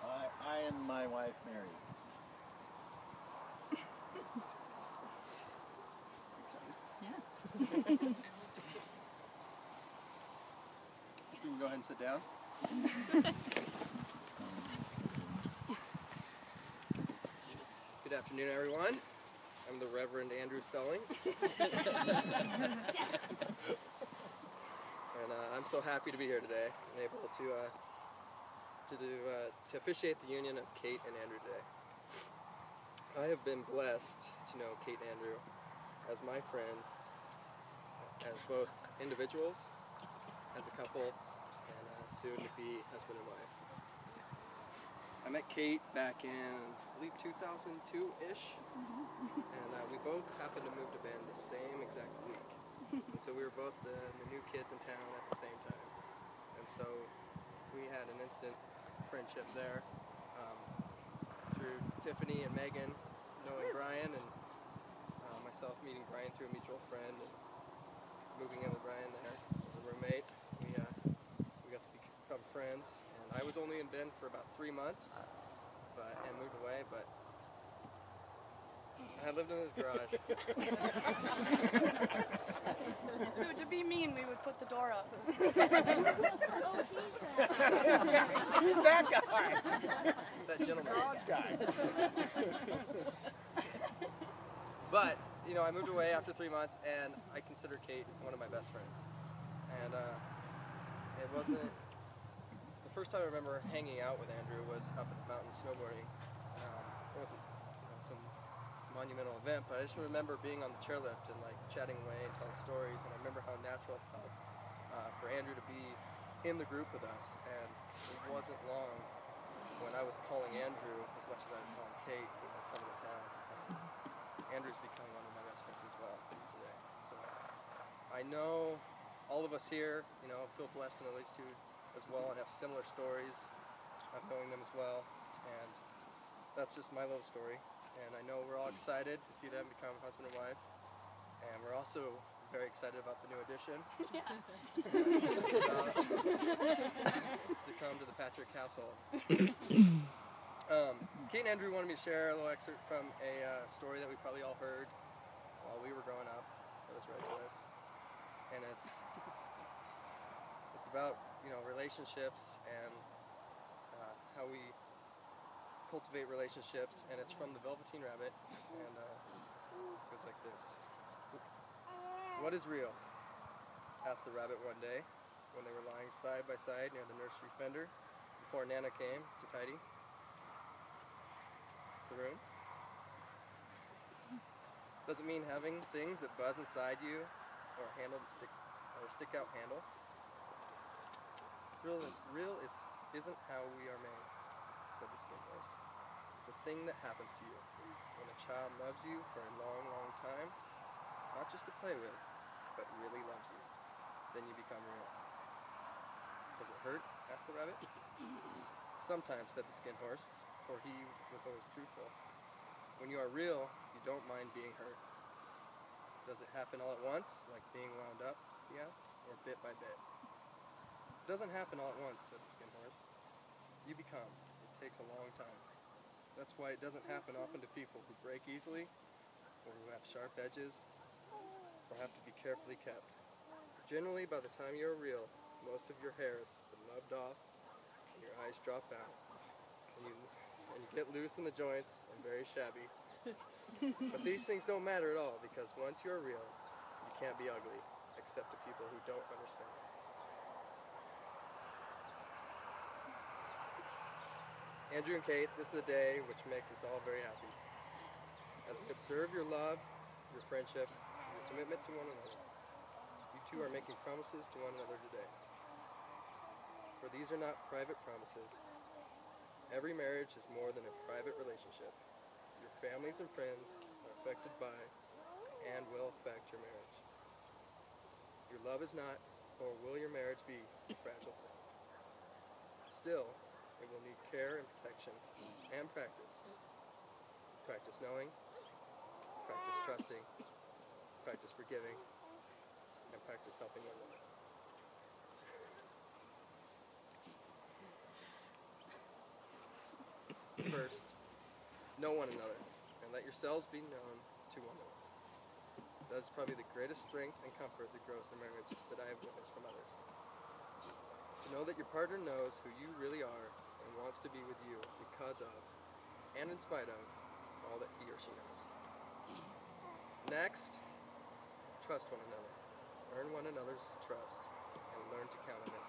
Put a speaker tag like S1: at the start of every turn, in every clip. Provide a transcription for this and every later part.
S1: I and my wife married.
S2: Yeah.
S3: You can go ahead and sit down. Good afternoon, everyone. I'm the Reverend Andrew Stallings. And I'm so happy to be here today and able to officiate the union of Kate and Andrew today. I have been blessed to know Kate and Andrew as my friends, as both individuals, as a couple, and soon to be husband and wife. I met Kate back in, I believe, 2002-ish, and we both happened to move to Bend the same exact week. And so we were both the new kids in town at the same time. And so we had an instant friendship there through Tiffany and Megan knowing Brian, and myself meeting Brian through a mutual friend and moving in with Brian there as a roommate. We got to become friends, and I was only in Bend for about 3 months and moved away, but I lived in this garage.
S4: So to be mean, we would put the door up.
S2: Oh, he's that.
S1: Who's that guy?
S3: That gentleman.
S1: Garage guy.
S3: But, you know, I moved away after 3 months, and I consider Kate one of my best friends. And it wasn't... The first time I remember hanging out with Andrew was up at the mountain snowboarding. It wasn't some monumental event, but I just remember being on the chairlift and like chatting away and telling stories, and I remember how natural it felt for Andrew to be in the group with us. And it wasn't long when I was calling Andrew as much as I was calling Kate when I was coming to town. Andrew's become one of my best friends as well today. So I know all of us here, you know, feel blessed to know these two as well and have similar stories of knowing them as well. And that's just my little story. And I know we're all excited to see them become husband and wife. And we're also very excited about the new addition. To come to the Patrick household. Kate and Andrew wanted me to share a little excerpt from a story that we probably all heard while we were growing up. That was read to us. And it's about, you know, relationships and how we cultivate relationships, and it's from the Velveteen Rabbit, and it goes like this. What is real? Asked the rabbit one day when they were lying side by side near the nursery fender before Nana came to tidy the room. Does it mean having things that buzz inside you or stick out handle? Real isn't how we are made, said the skin horse. It's a thing that happens to you when a child loves you for a long, long time, not just to play with, but really loves you. Then you become real. Does it hurt? Asked the rabbit. Sometimes, said the skin horse, for he was always truthful. When you are real, you don't mind being hurt. Does it happen all at once, like being wound up, he asked, or bit by bit? It doesn't happen all at once, said the skin horse. You become. It takes a long time. That's why it doesn't happen often to people who break easily, or who have sharp edges, or have to be carefully kept. Generally, by the time you're real, most of your hair has been rubbed off, and your eyes drop out, and you get loose in the joints and very shabby. But these things don't matter at all, because once you're real, you can't be ugly, except to people who don't understand. Andrew and Kate, this is a day which makes us all very happy. As we observe your love, your friendship, your commitment to one another, you two are making promises to one another today. For these are not private promises. Every marriage is more than a private relationship. Your families and friends are affected by and will affect your marriage. Your love is not, or will your marriage be, a fragile thing. Still, it will need care and protection and practice. Practice knowing, practice trusting, practice forgiving, and practice helping one another. First, know one another, and let yourselves be known to one another. That is probably the greatest strength and comfort that grows in a marriage that I have witnessed from others. To know that your partner knows who you really are and wants to be with you because of, and in spite of, all that he or she knows. Next, trust one another. Earn one another's trust and learn to count on it.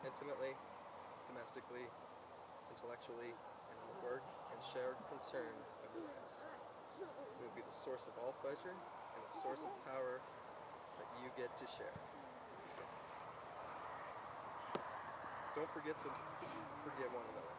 S3: Intimately, domestically, intellectually, and in the work and shared concerns of your lives. It will be the source of all pleasure and a source of power that you get to share. Don't forget to forgive one another.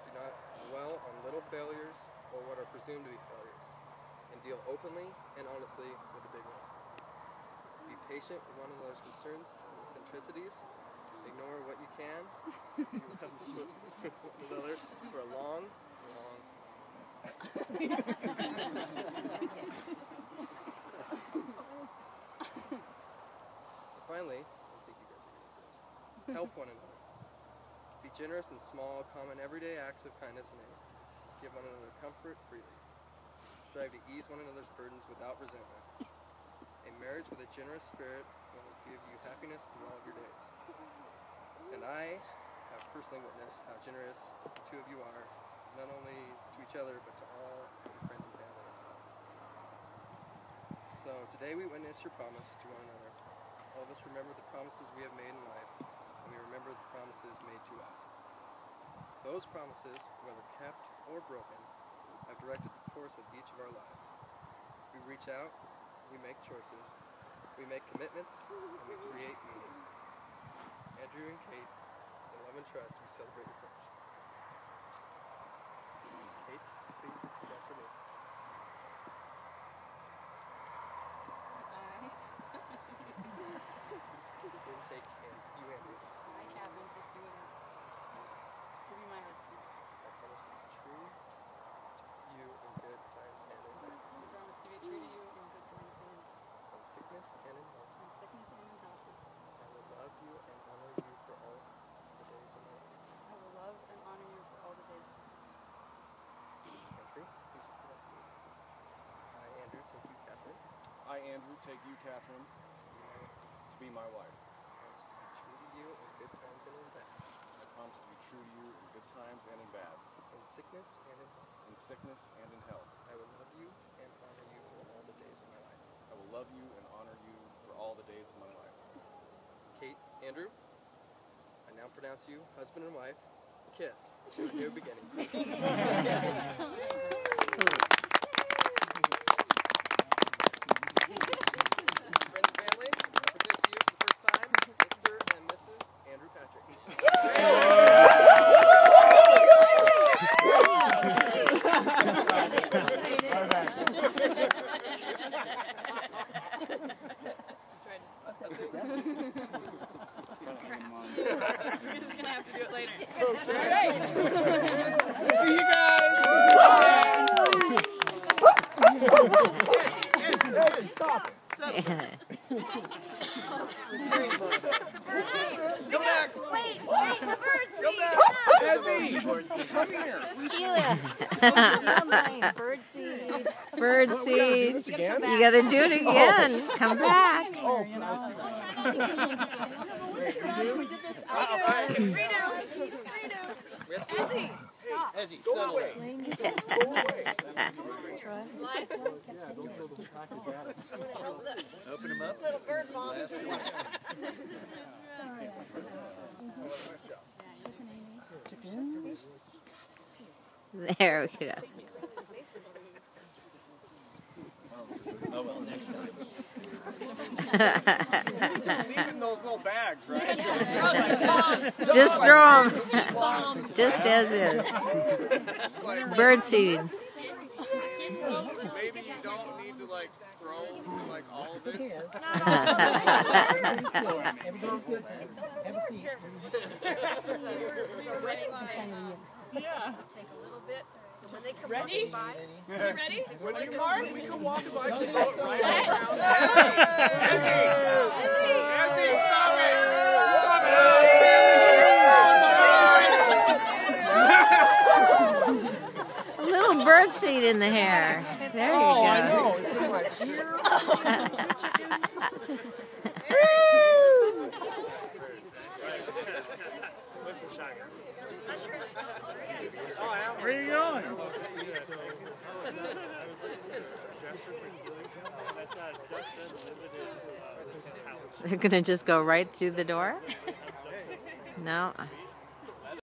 S3: Do not dwell on little failures or what are presumed to be failures, and deal openly and honestly with the big ones. Be patient with one another's concerns and eccentricities. Ignore what you can. You will have to put with one another for a long, long Finally, I think you guys are good at this. Help one another. Be generous in small, common, everyday acts of kindness and aid. Give one another comfort freely. Strive to ease one another's burdens without resentment. A marriage with a generous spirit will give you happiness through all of your days. And I have personally witnessed how generous the two of you are, not only to each other, but to all your friends and family as well. So today we witness your promise to one another. All of us remember the promises we have made in life, and we remember the promises made to us. Those promises, whether kept or broken, have directed the course of each of our lives. We reach out, we make choices, we make commitments, and we create meaning. Andrew and Kate, in love and trust, we celebrate your courage. Kate, please repeat after me. Then take you, Andrew.
S4: I, Catherine, take you and to be my husband.
S3: I promise to be true to you in good times and in bad,
S4: I promise to be true to you in good times and in bad,
S3: in sickness and in health.
S4: in sickness and in health.
S3: I will love you and honor you for all the days of my life.
S4: I will love and honor you for all the days of my life.
S3: Andrew, please repeat after me. I, Andrew, take you, Catherine,
S1: I, Andrew, take you, Catherine,
S3: to be my
S1: to be my wife.
S3: promise to be true to you in good times and in bad,
S1: I promise to be true to you in good times and in bad,
S3: in sickness and in health.
S1: in sickness and in health.
S3: I will love you and honor you for all the days of my life.
S1: I will love you and honor you for all the days of my life.
S3: Kate, Andrew, I now pronounce you husband and wife. Kiss to a new beginning. Friends and family, I present to you for the first time, Mr. and Mrs. Andrew Patrick.
S4: We're just gonna have to do it later.
S1: See you guys! Stop it!
S3: Come back!
S2: Wait, the bird
S3: Come back!
S1: Ezzy! Come here!
S2: Bird seed.
S5: Bird
S1: Do
S5: seed.
S1: this again?
S5: You gotta do it again. Come back.
S1: Oh,
S3: Ezzy,
S1: go
S3: settle
S1: away!
S3: down.
S1: Go away!
S3: Open him up. Last one.
S5: There we go.
S1: Oh, well, next time. Leaving those little bags, right?
S5: Just throw them. Just as is. Bird seed.
S1: Maybe you don't need to, like, throw, like, all of it.
S6: Everybody's good. Have a seat.
S4: Yeah.
S2: Take a little bit. When they come
S4: Ready?
S2: by,
S4: You ready?
S1: When you mark, we can walk by to the
S4: Hey.
S1: right.
S4: Ezzy,
S1: stop it! Stop it!
S5: birdseed in the hair. There you
S6: Oh,
S5: go.
S6: I know. It's in my ear.
S7: Where are you going?
S5: They're gonna just go right through the door? No.